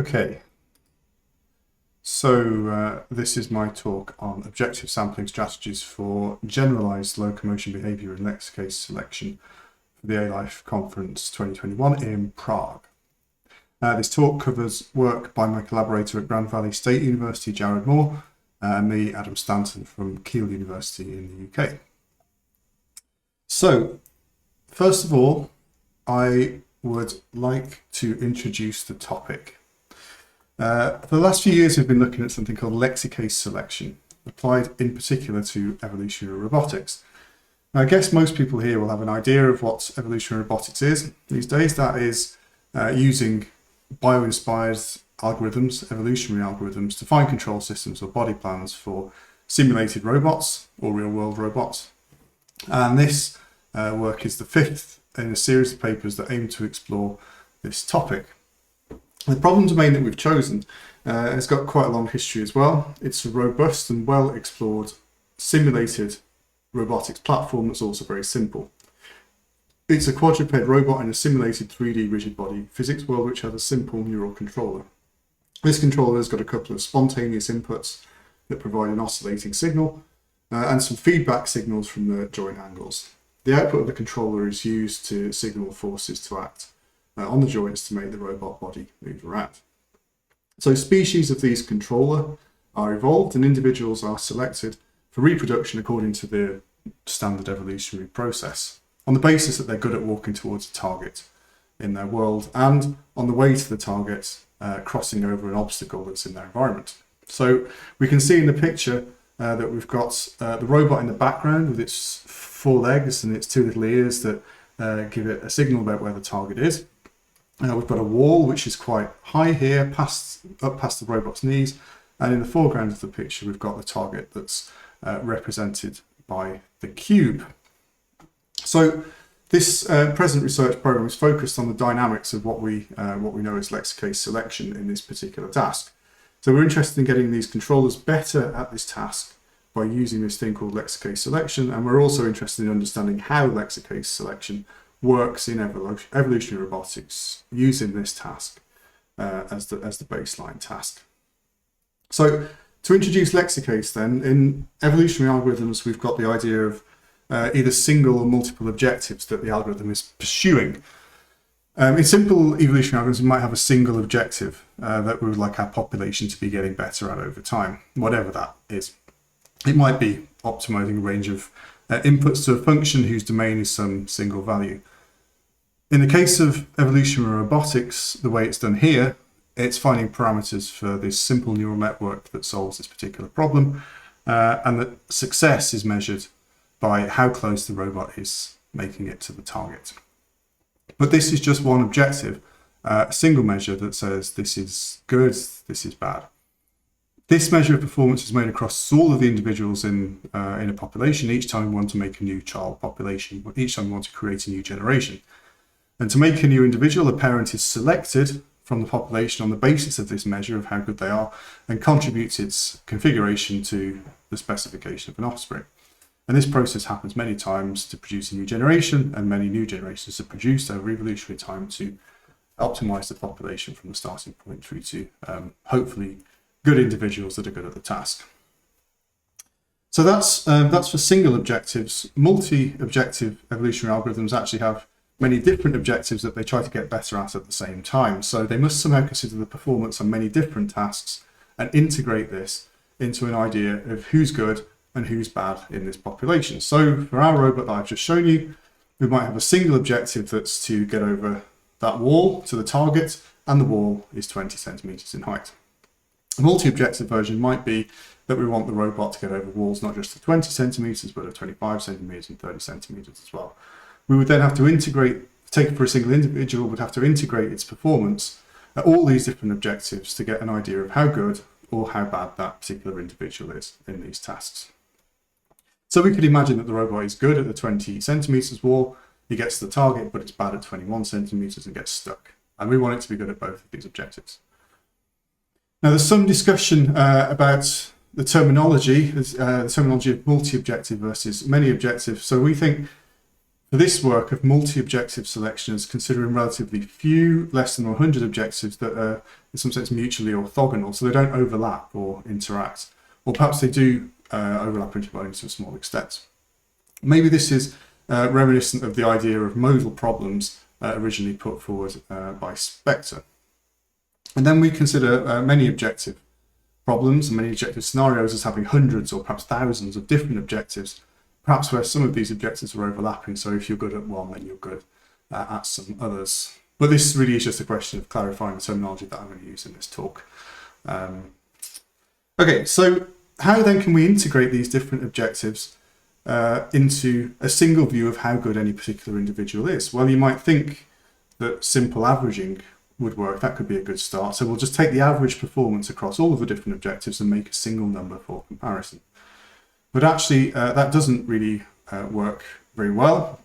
Okay, so this is my talk on objective sampling strategies for generalized locomotion behavior in Lexicase selection for the A-Life Conference 2021 in Prague. This talk covers work by my collaborator at Grand Valley State University, Jared Moore, and me, Adam Stanton, from Keele University in the UK. So, first of all, I would like to introduce the topic. For the last few years, we've been looking at something called Lexicase selection, applied in particular to evolutionary robotics. Now, I guess most people here will have an idea of what evolutionary robotics is these days. That is using bio-inspired algorithms, evolutionary algorithms, to find control systems or body plans for simulated robots or real-world robots. And this work is the fifth in a series of papers that aim to explore this topic. The problem domain that we've chosen has got quite a long history as well. It's a robust and well-explored simulated robotics platform that's also very simple. It's a quadruped robot in a simulated 3D rigid body physics world which has a simple neural controller. This controller has got a couple of spontaneous inputs that provide an oscillating signal and some feedback signals from the joint angles. The output of the controller is used to signal forces to act on the joints to make the robot body move around. So species of these controller are evolved and individuals are selected for reproduction according to the standard evolutionary process, on the basis that they're good at walking towards a target in their world and on the way to the target crossing over an obstacle that's in their environment. So we can see in the picture that we've got the robot in the background with its four legs and its two little ears that give it a signal about where the target is. We've got a wall which is quite high here, up past the robot's knees, and in the foreground of the picture we've got the target that's represented by the cube. So this present research program is focused on the dynamics of what we know as Lexicase selection in this particular task. So we're interested in getting these controllers better at this task by using this thing called Lexicase selection, and we're also interested in understanding how Lexicase selection works in evolutionary robotics using this task as the baseline task. So to introduce Lexicase then, in evolutionary algorithms we've got the idea of either single or multiple objectives that the algorithm is pursuing. In simple evolutionary algorithms we might have a single objective that we would like our population to be getting better at over time, whatever that is. It might be optimizing a range of inputs to a function whose domain is some single value. In the case of evolutionary robotics, the way it's done here, it's finding parameters for this simple neural network that solves this particular problem, and that success is measured by how close the robot is making it to the target. But this is just one objective, a single measure that says this is good, this is bad. This measure of performance is made across all of the individuals in a population each time we want to make a new child population, each time we want to create a new generation. And to make a new individual, a parent is selected from the population on the basis of this measure of how good they are and contributes its configuration to the specification of an offspring. And this process happens many times to produce a new generation, and many new generations are produced over evolutionary time to optimize the population from the starting point through to hopefully good individuals that are good at the task. So that's for single objectives. Multi-objective evolutionary algorithms actually have many different objectives that they try to get better at the same time. So they must somehow consider the performance on many different tasks and integrate this into an idea of who's good and who's bad in this population. So for our robot that I've just shown you, we might have a single objective that's to get over that wall to the target, and the wall is 20 centimeters in height. A multi-objective version might be that we want the robot to get over walls not just of 20 centimeters, but of 25 centimeters and 30 centimeters as well. We would then have to take it for a single individual, would have to integrate its performance at all these different objectives to get an idea of how good or how bad that particular individual is in these tasks. So we could imagine that the robot is good at the 20 centimeters wall, he gets to the target, but it's bad at 21 centimeters and gets stuck. And we want it to be good at both of these objectives. Now there's some discussion about the terminology of multi-objective versus many objective. So we think For this work of multi-objective selection is considering relatively few, less than 100 objectives that are in some sense mutually orthogonal, so they don't overlap or interact, or perhaps they do overlap into only to a small extent. Maybe this is reminiscent of the idea of modal problems originally put forward by Spector. And then we consider many objective problems and many objective scenarios as having hundreds or perhaps thousands of different objectives, perhaps where some of these objectives are overlapping. So if you're good at one, then you're good at some others. But this really is just a question of clarifying the terminology that I'm going to use in this talk. Okay, so how then can we integrate these different objectives into a single view of how good any particular individual is? Well, you might think that simple averaging would work. That could be a good start. So we'll just take the average performance across all of the different objectives and make a single number for comparison. But actually, that doesn't really work very well.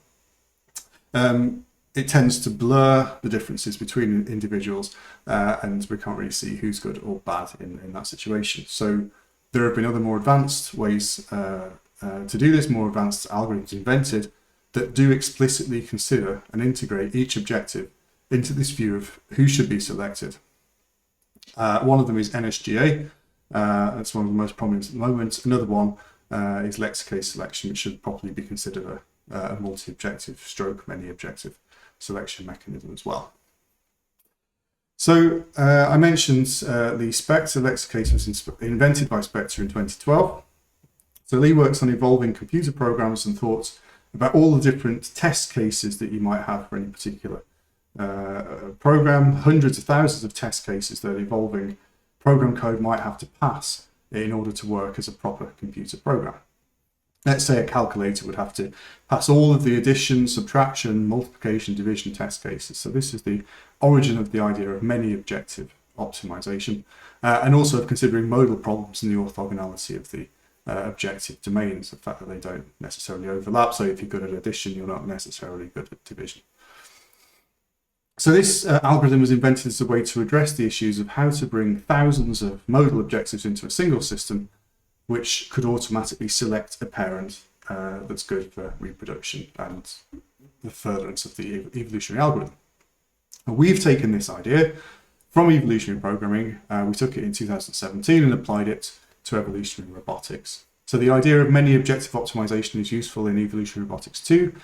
It tends to blur the differences between individuals, and we can't really see who's good or bad in that situation. So there have been other more advanced ways to do this, more advanced algorithms invented that do explicitly consider and integrate each objective into this view of who should be selected. One of them is NSGA. That's one of the most prominent at the moment. Another one is Lexicase selection, which should properly be considered a multi-objective stroke many objective selection mechanism as well. So I mentioned the Spector. Lexicase was invented by Spector in 2012. So Lee works on evolving computer programs and thoughts about all the different test cases that you might have for any particular program, hundreds of thousands of test cases that evolving program code might have to pass in order to work as a proper computer program. Let's say a calculator would have to pass all of the addition, subtraction, multiplication, division test cases. So this is the origin of the idea of many objective optimization, and also of considering modal problems and the orthogonality of the objective domains, the fact that they don't necessarily overlap. So if you're good at addition, you're not necessarily good at division. So this algorithm was invented as a way to address the issues of how to bring thousands of modal objectives into a single system, which could automatically select a parent that's good for reproduction and the furtherance of the evolutionary algorithm. And we've taken this idea from evolutionary programming. We took it in 2017 and applied it to evolutionary robotics. So the idea of many objective optimization is useful in evolutionary robotics too,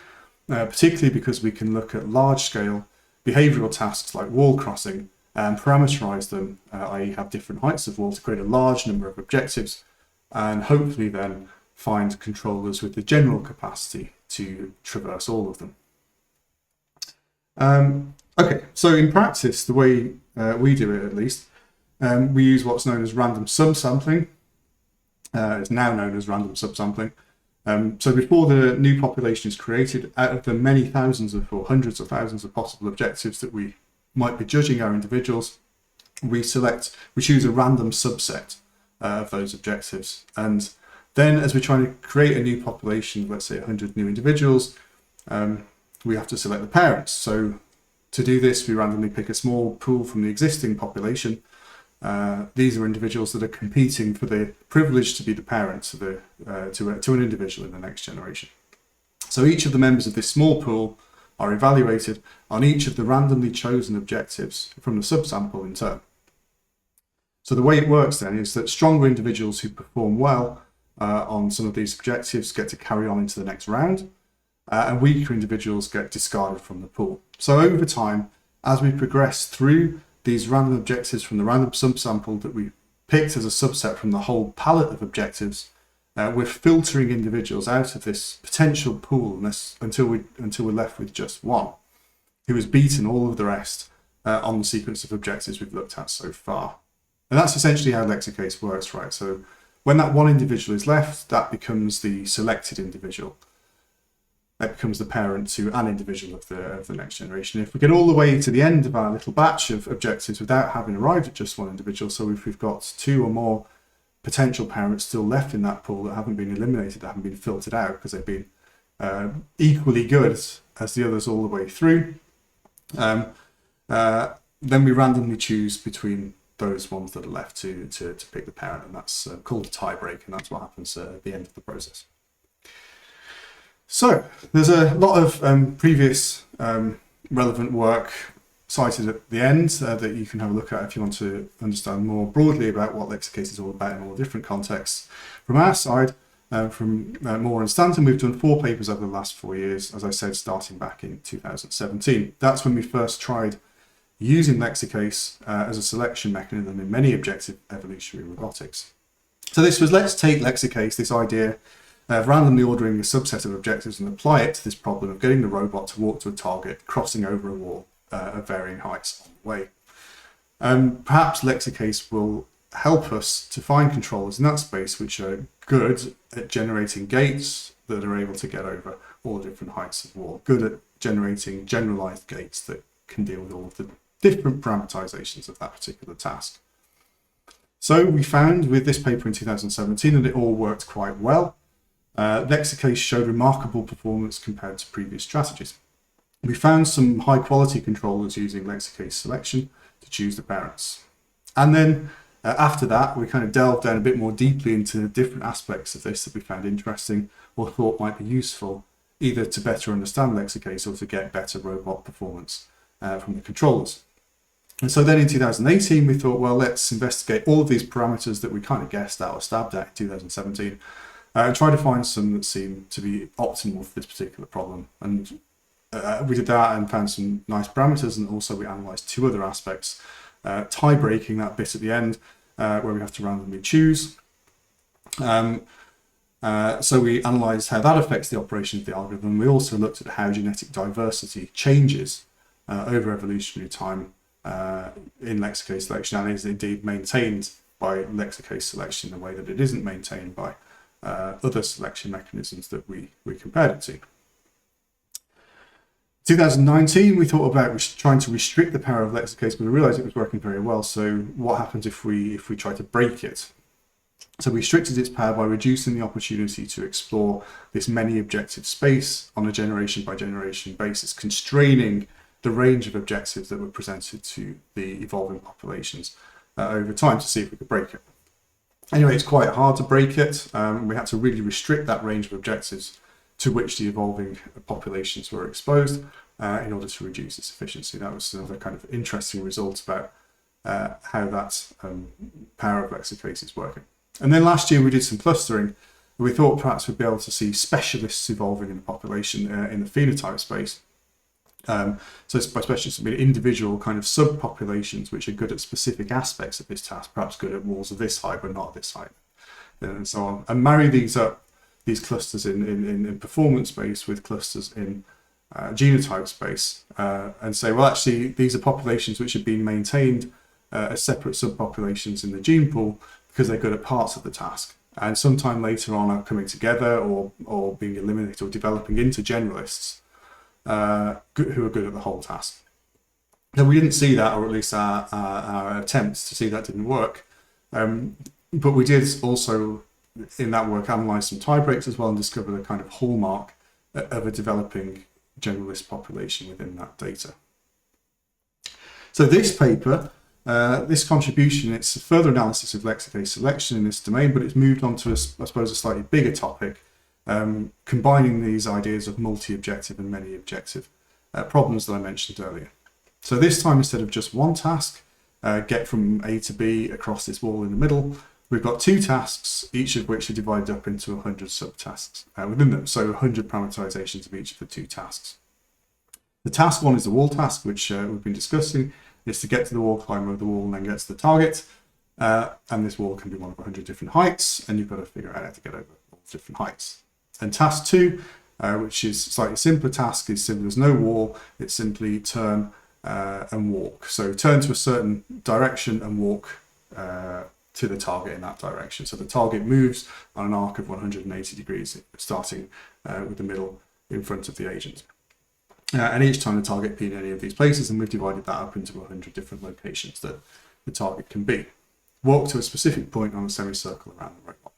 particularly because we can look at large-scale behavioral tasks like wall crossing and parameterize them, i.e. have different heights of wall to create a large number of objectives, and hopefully then find controllers with the general capacity to traverse all of them. Okay, so in practice, the way we do it at least, we use what's known as random subsampling. It's now known as random subsampling. So before the new population is created, out of the many thousands of or hundreds of thousands of possible objectives that we might be judging our individuals, we choose a random subset of those objectives. And then as we're trying to create a new population, let's say 100 new individuals, we have to select the parents. So to do this, we randomly pick a small pool from the existing population. These are individuals that are competing for the privilege to be the parents to an individual in the next generation. So each of the members of this small pool are evaluated on each of the randomly chosen objectives from the subsample in turn. So the way it works then is that stronger individuals who perform well on some of these objectives get to carry on into the next round, and weaker individuals get discarded from the pool. So over time, as we progress through these random objectives from the random subsample that we picked as a subset from the whole palette of objectives, we're filtering individuals out of this potential pool until we're left with just one, who has beaten all of the rest on the sequence of objectives we've looked at so far. And that's essentially how Lexicase works, right? So when that one individual is left, that becomes the selected individual. That becomes the parent to an individual of the next generation. If we get all the way to the end of our little batch of objectives without having arrived at just one individual, so if we've got two or more potential parents still left in that pool that haven't been eliminated, that haven't been filtered out because they've been equally good as the others all the way through, then we randomly choose between those ones that are left to pick the parent, and that's called a tie break, and that's what happens at the end of the process. So there's a lot of previous relevant work cited at the end that you can have a look at if you want to understand more broadly about what Lexicase is all about in all different contexts. From our side, from Moore and Stanton, we've done 4 papers over the last 4 years, as I said, starting back in 2017. That's when we first tried using Lexicase as a selection mechanism in many objective evolutionary robotics. So this was, let's take Lexicase, this idea of randomly ordering a subset of objectives and apply it to this problem of getting the robot to walk to a target, crossing over a wall of varying heights on the way. Perhaps Lexicase will help us to find controllers in that space which are good at generating gates that are able to get over all the different heights of the wall, good at generating generalized gates that can deal with all of the different parameterizations of that particular task. So we found with this paper in 2017 that it all worked quite well. Lexicase showed remarkable performance compared to previous strategies. We found some high quality controllers using Lexicase selection to choose the parents. And then after that, we kind of delved down a bit more deeply into different aspects of this that we found interesting or thought might be useful, either to better understand Lexicase or to get better robot performance from the controllers. And so then in 2018, we thought, well, let's investigate all of these parameters that we kind of guessed at or stabbed at in 2017 and try to find some that seem to be optimal for this particular problem. And we did that and found some nice parameters, and also we analysed 2 other aspects, tie-breaking that bit at the end where we have to randomly choose. So we analysed how that affects the operation of the algorithm. We also looked at how genetic diversity changes over evolutionary time in Lexicase selection, and is indeed maintained by Lexicase selection in a way that it isn't maintained by other selection mechanisms that we compared it to. 2019, we thought about trying to restrict the power of Lexicase, but we realized it was working very well. So what happens if we try to break it? So we restricted its power by reducing the opportunity to explore this many objective space on a generation by generation basis, constraining the range of objectives that were presented to the evolving populations over time to see if we could break it. Anyway, it's quite hard to break it. We had to really restrict that range of objectives to which the evolving populations were exposed in order to reduce its efficiency. That was another kind of interesting result about how that power of Lexicase is working. And then last year we did some clustering. We thought perhaps we'd be able to see specialists evolving in the population in the phenotype space. So by specialists, I mean individual kind of subpopulations which are good at specific aspects of this task, perhaps good at walls of this height but not this height, and so on, and marry these up, these clusters in performance space with clusters in genotype space, and say, well, actually these are populations which have been maintained as separate subpopulations in the gene pool because they're good at parts of the task, and sometime later on are coming together or being eliminated or developing into generalists who are good at the whole task. Now we didn't see that, or at least our attempts to see that didn't work, but we did also in that work analyse some tie breaks as well and discover the kind of hallmark of a developing generalist population within that data. So this paper, this contribution, it's a further analysis of Lexicase selection in this domain, but it's moved on to, I suppose, a slightly bigger topic, combining these ideas of multi-objective and many objective problems that I mentioned earlier. So this time, instead of just one task, get from A to B across this wall in the middle, we've got 2 tasks, each of which are divided up into 100 subtasks within them, so 100 parameterizations of each of the 2 tasks. The task 1 is the wall task, which we've been discussing. It's to get to the wall, climb over the wall, and then get to the target. And this wall can be one of 100 different heights, and you've got to figure out how to get over all different heights. And task 2, which is a slightly simpler task, is simply there's no wall, it's simply turn and walk. So turn to a certain direction and walk to the target in that direction. So the target moves on an arc of 180 degrees, starting with the middle in front of the agent. And each time the target be in any of these places, and we've divided that up into 100 different locations that the target can be. Walk to a specific point on a semicircle around the robot.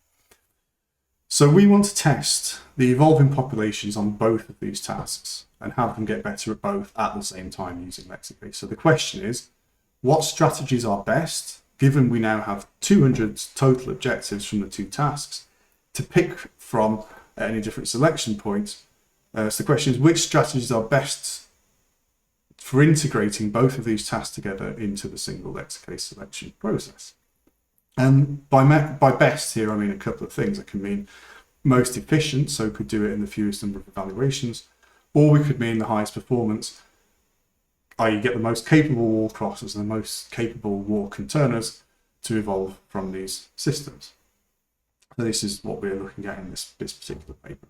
So we want to test the evolving populations on both of these tasks and have them get better at both at the same time using Lexicase. So the question is, what strategies are best, given we now have 200 total objectives from the 2 tasks, to pick from at any different selection points So the question is, which strategies are best for integrating both of these tasks together into the single Lexicase selection process? And by best here, I mean a couple of things. It can mean most efficient, so could do it in the fewest number of evaluations, or we could mean the highest performance, i.e. get the most capable wall crossers and the most capable walk and turners to evolve from these systems. So this is what we're looking at in this particular paper.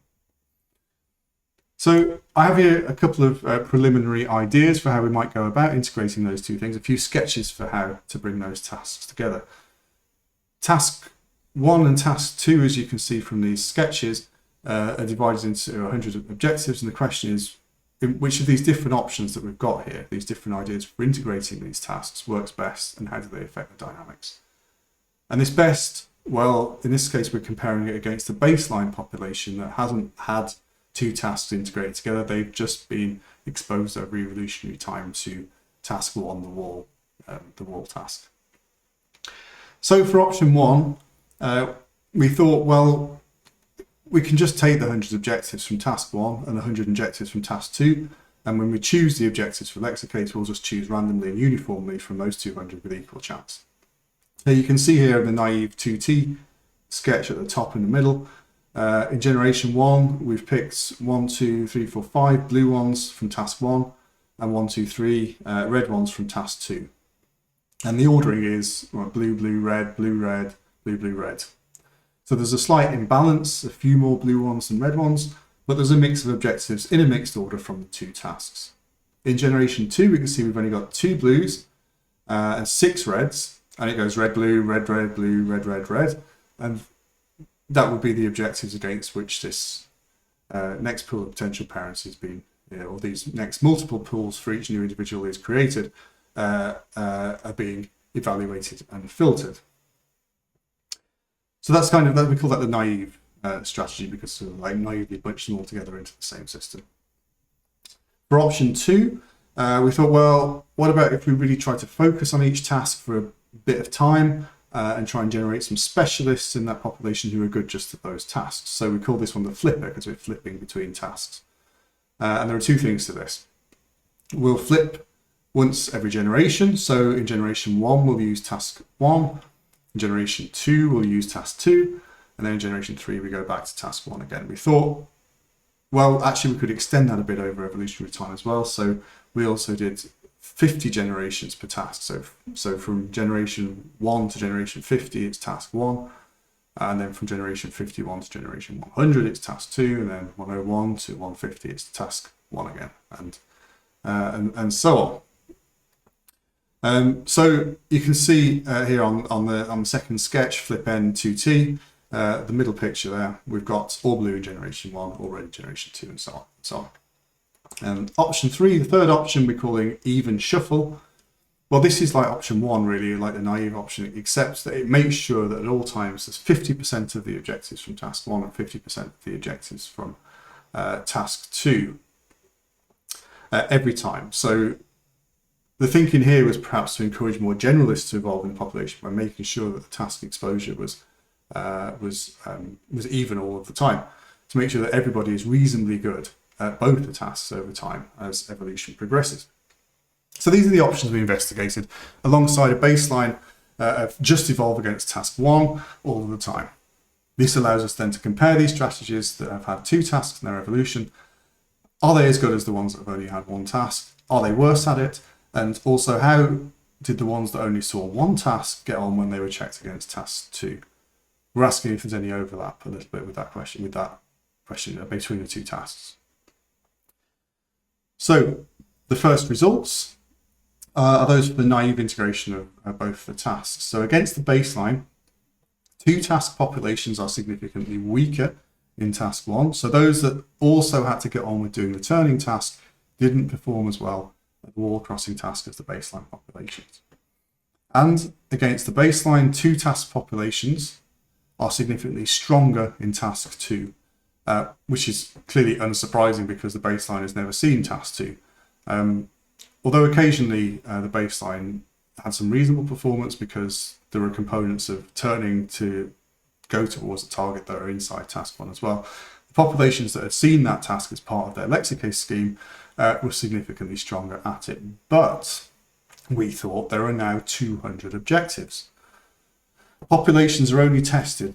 So I have here a couple of preliminary ideas for how we might go about integrating those two things, a few sketches for how to bring those tasks together. Task 1 and task 2, as you can see from these sketches, are divided into 100 objectives, and the question is, which of these different options that we've got here, these different ideas for integrating these tasks, works best, and how do they affect the dynamics? And this best, well, in this case, we're comparing it against the baseline population that hasn't had two tasks integrated together. They've just been exposed over evolutionary time to task 1, the wall task. So for option 1, we thought, well, we can just take the 100 objectives from task 1 and the 100 objectives from task 2, and when we choose the objectives for Lexicase, we'll just choose randomly and uniformly from those 200 with equal chance. So you can see here the naive 2T sketch at the top in the middle. In generation 1, we've picked 1, 2, 3, 4, 5 blue ones from task 1 and 1, 2, 3 red ones from task 2. And the ordering is blue, blue, red, blue, red, blue, blue, red. So there's a slight imbalance, a few more blue ones than red ones, but there's a mix of objectives in a mixed order from the two tasks. In generation 2, we can see we've only got 2 blues and 6 reds, and it goes red, blue, red, red, blue, red, red, red, and that would be the objectives against which this next pool of potential parents has been, or these next multiple pools for each new individual is created, are being evaluated and filtered. So that's kind of, we call that the naive strategy, because sort of like naively bunch them all together into the same system. For option 2, we thought, well, what about if we really try to focus on each task for a bit of time and try and generate some specialists in that population who are good just at those tasks. So we call this one the flipper because we're flipping between tasks. And there are 2 things to this. We'll flip once every generation. So in generation 1, we'll use task 1. In generation 2, we'll use task 2. And then in generation 3, we go back to task 1 again. We thought, well, actually, we could extend that a bit over evolutionary time as well. So we also did 50 generations per task. So from generation 1 to generation 50, it's task 1. And then from generation 51 to generation 100, it's task 2. And then 101 to 150, it's task 1 again. And so on. So you can see here on the second sketch, flip N 2T, the middle picture there, we've got all blue in generation 1, all red in generation 2, and so on. And so on. And option 3, the third option, we're calling even shuffle. Well, this is like option 1, really, like the naive option, except that it makes sure that at all times there's 50% of the objectives from task 1 and 50% of the objectives from task 2 every time. So the thinking here was perhaps to encourage more generalists to evolve in the population by making sure that the task exposure was even all of the time, to make sure that everybody is reasonably good at both the tasks over time as evolution progresses. So these are the options we investigated alongside a baseline of just evolve against task 1 all of the time. This allows us then to compare these strategies that have had 2 tasks in their evolution. Are they as good as the ones that have only had 1 task? Are they worse at it? And also, how did the ones that only saw 1 task get on when they were checked against task 2? We're asking if there's any overlap a little bit with that question between the 2 tasks. So the first results are those for the naive integration of both the tasks. So against the baseline, 2 task populations are significantly weaker in task 1. So those that also had to get on with doing the turning task didn't perform as well at the wall crossing task as the baseline populations. And against the baseline, 2 task populations are significantly stronger in task 2, which is clearly unsurprising because the baseline has never seen task 2. Although occasionally the baseline had some reasonable performance because there were components of turning to go towards a target that are inside task 1 as well. The Populations that had seen that task as part of their Lexicase scheme were significantly stronger at it. But we thought there are now 200 objectives. Populations are only tested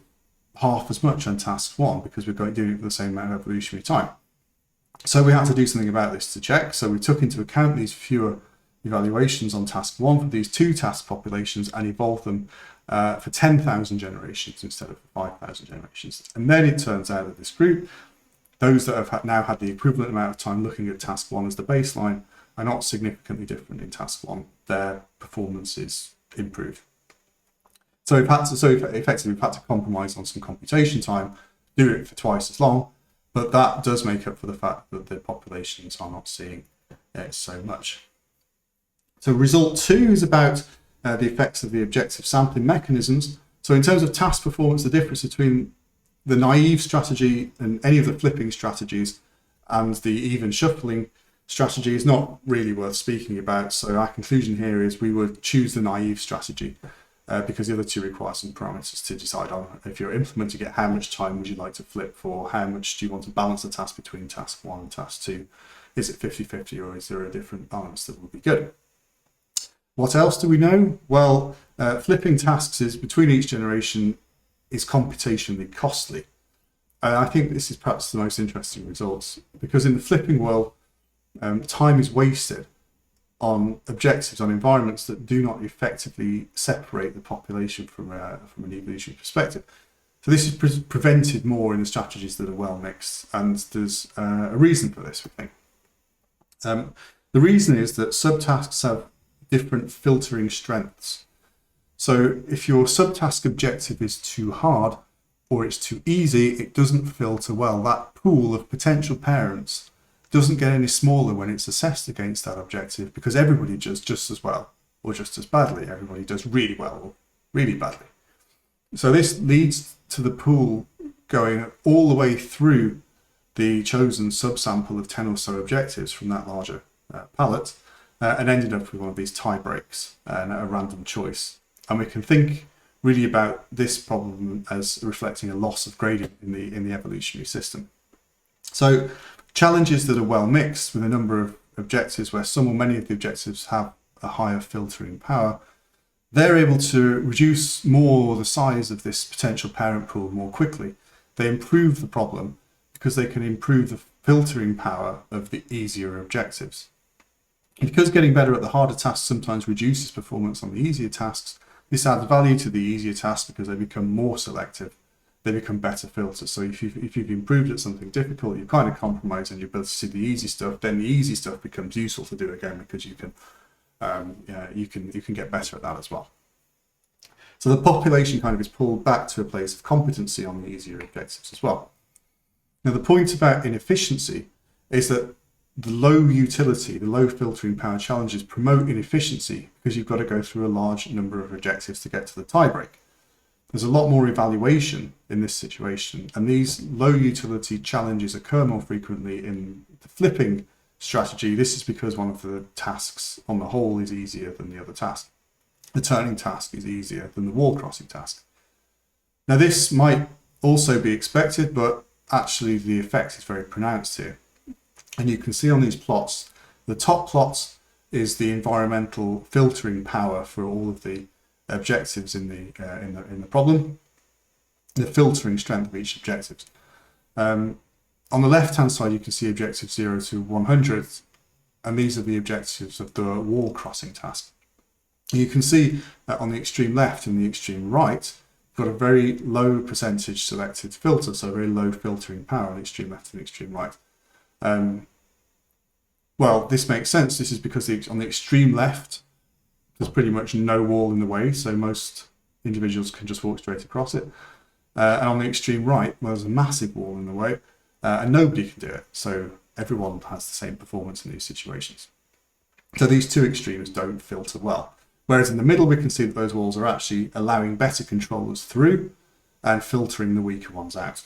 half as much on task 1 because we're going to do it for the same amount of evolutionary time. So we had to do something about this to check. So we took into account these fewer evaluations on task 1 for these 2 task populations and evolved them for 10,000 generations instead of 5,000 generations. And then it turns out that this group, those that have now had the equivalent amount of time looking at task 1 as the baseline, are not significantly different in task 1. Their performance is improved. So effectively we've had to compromise on some computation time, do it for twice as long, but that does make up for the fact that the populations are not seeing it so much. So result 2 is about the effects of the objective sampling mechanisms. So in terms of task performance, the difference between the naive strategy and any of the flipping strategies and the even shuffling strategy is not really worth speaking about. So our conclusion here is we would choose the naive strategy because the other two require some parameters to decide on. If you're implementing it, how much time would you like to flip for? How much do you want to balance the task between task 1 and task 2? Is it 50-50 or is there a different balance that would be good? What else do we know? Well, flipping tasks is between each generation is computationally costly. And I think this is perhaps the most interesting results because in the flipping world, time is wasted on objectives, on environments that do not effectively separate the population from an evolutionary perspective. So this is prevented more in the strategies that are well mixed, and there's a reason for this, we think. The reason is that subtasks have different filtering strengths. So if your subtask objective is too hard or it's too easy, it doesn't filter well. That pool of potential parents doesn't get any smaller when it's assessed against that objective because everybody does just as well or just as badly. Everybody does really well or really badly. So this leads to the pool going all the way through the chosen subsample of 10 or so objectives from that larger palette and ended up with one of these tie breaks and a random choice. And we can think really about this problem as reflecting a loss of gradient in the evolutionary system. So challenges that are well mixed with a number of objectives where some or many of the objectives have a higher filtering power, they're able to reduce more the size of this potential parent pool more quickly. They improve the problem because they can improve the filtering power of the easier objectives. Because getting better at the harder tasks sometimes reduces performance on the easier tasks, this adds value to the easier tasks because they become more selective. They become better filters. So if you've improved at something difficult, you kind of compromise on your ability to see the easy stuff, then the easy stuff becomes useful to do again because you can get better at that as well. So the population kind of is pulled back to a place of competency on the easier objectives as well. Now the point about inefficiency is that the low utility, the low filtering power challenges promote inefficiency because you've got to go through a large number of objectives to get to the tiebreak. There's a lot more evaluation in this situation, and these low utility challenges occur more frequently in the flipping strategy. This is because one of the tasks on the whole is easier than the other task. The turning task is easier than the wall crossing task. Now this might also be expected, but actually the effect is very pronounced here. And you can see on these plots, the top plot is the environmental filtering power for all of the objectives in the problem, the filtering strength of each objective. On the left-hand side, you can see objectives 0 to 100, and these are the objectives of the wall crossing task. You can see on the extreme left and the extreme right, you've got a very low percentage selected filter, so very low filtering power on the extreme left and the extreme right. Well, this makes sense. This is because on the extreme left, there's pretty much no wall in the way, so most individuals can just walk straight across it. And on the extreme right, well, there's a massive wall in the way, and nobody can do it. So everyone has the same performance in these situations. So these two extremes don't filter well. Whereas in the middle, we can see that those walls are actually allowing better controllers through and filtering the weaker ones out.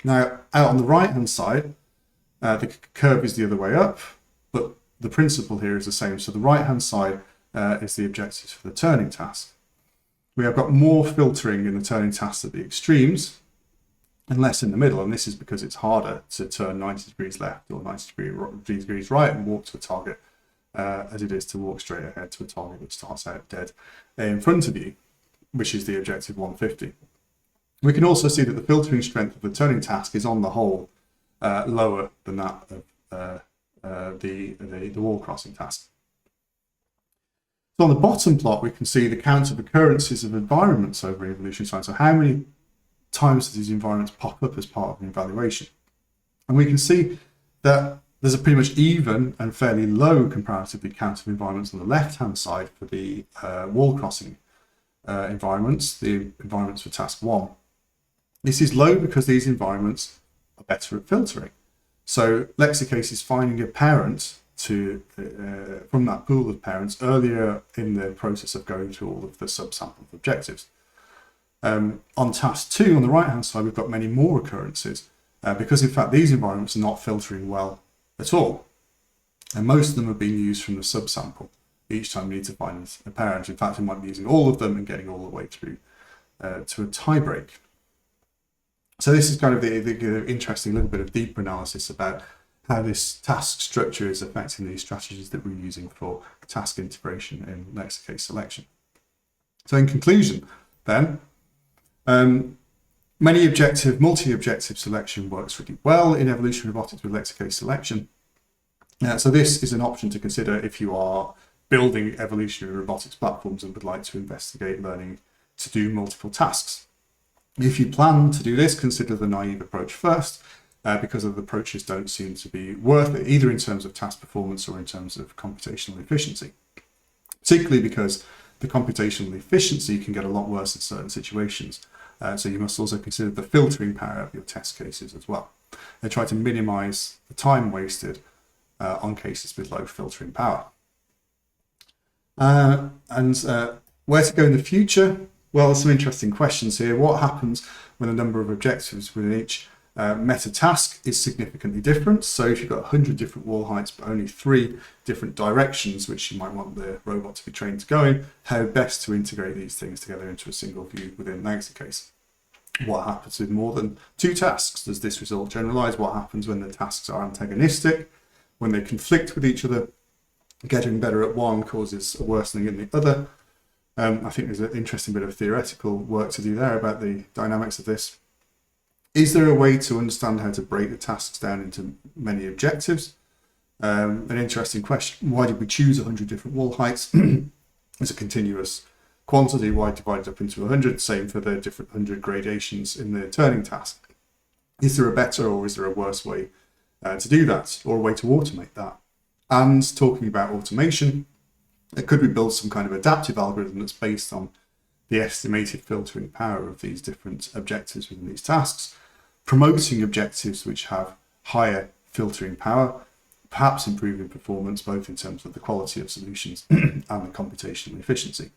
Now, out on the right-hand side, the curve is the other way up, but the principle here is the same. So the right-hand side is the objectives for the turning task. We have got more filtering in the turning task at the extremes, and less in the middle. And this is because it's harder to turn 90 degrees left or 90 degrees right and walk to a target as it is to walk straight ahead to a target that starts out dead in front of you, which is the objective 150. We can also see that the filtering strength of the turning task is on the whole lower than that of the wall crossing task. So on the bottom plot, we can see the count of occurrences of environments over evolutionary time. So how many times do these environments pop up as part of an evaluation? And we can see that there's a pretty much even and fairly low comparatively count of environments on the left-hand side for the wall crossing environments, the environments for task 1. This is low because these environments are better at filtering. So Lexicase is finding a parent from that pool of parents earlier in the process of going through all of the subsample of objectives. On task 2, on the right-hand side, we've got many more occurrences because, in fact, these environments are not filtering well at all. And most of them are being used from the subsample. Each time we need to find a parent. In fact, we might be using all of them and getting all the way through to a tie break. So this is kind of the interesting little bit of deeper analysis about how this task structure is affecting these strategies that we're using for task integration in Lexicase selection. So in conclusion, then, multi-objective selection works really well in evolutionary robotics with Lexicase selection. So this is an option to consider if you are building evolutionary robotics platforms and would like to investigate learning to do multiple tasks. If you plan to do this, consider the naive approach first, because other approaches don't seem to be worth it, either in terms of task performance or in terms of computational efficiency. Particularly because the computational efficiency can get a lot worse in certain situations. So you must also consider the filtering power of your test cases as well. And try to minimize the time wasted on cases with low filtering power. And where to go in the future? Well, there's some interesting questions here. What happens when the number of objectives within each meta task is significantly different? So if you've got 100 different wall heights, but only 3 different directions, which you might want the robot to be trained to go in, how best to integrate these things together into a single view within Lexicase? What happens with more than 2 tasks? Does this result generalized? What happens when the tasks are antagonistic? When they conflict with each other? Getting better at one causes a worsening in the other. I think there's an interesting bit of theoretical work to do there about the dynamics of this. Is there a way to understand how to break the tasks down into many objectives? An interesting question. Why did we choose 100 different wall heights as a continuous quantity? Why divide it up into 100? Same for the different 100 gradations in the turning task. Is there a better or is there a worse way to do that, or a way to automate that? And talking about automation, could we build some kind of adaptive algorithm that's based on the estimated filtering power of these different objectives within these tasks, promoting objectives which have higher filtering power, perhaps improving performance both in terms of the quality of solutions and the computational efficiency?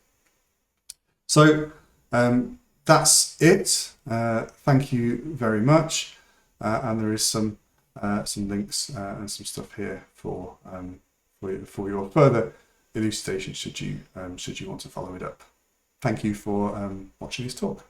So that's it. Thank you very much. And there is some links and some stuff here for your further elucidation should you want to follow it up. Thank you for watching this talk.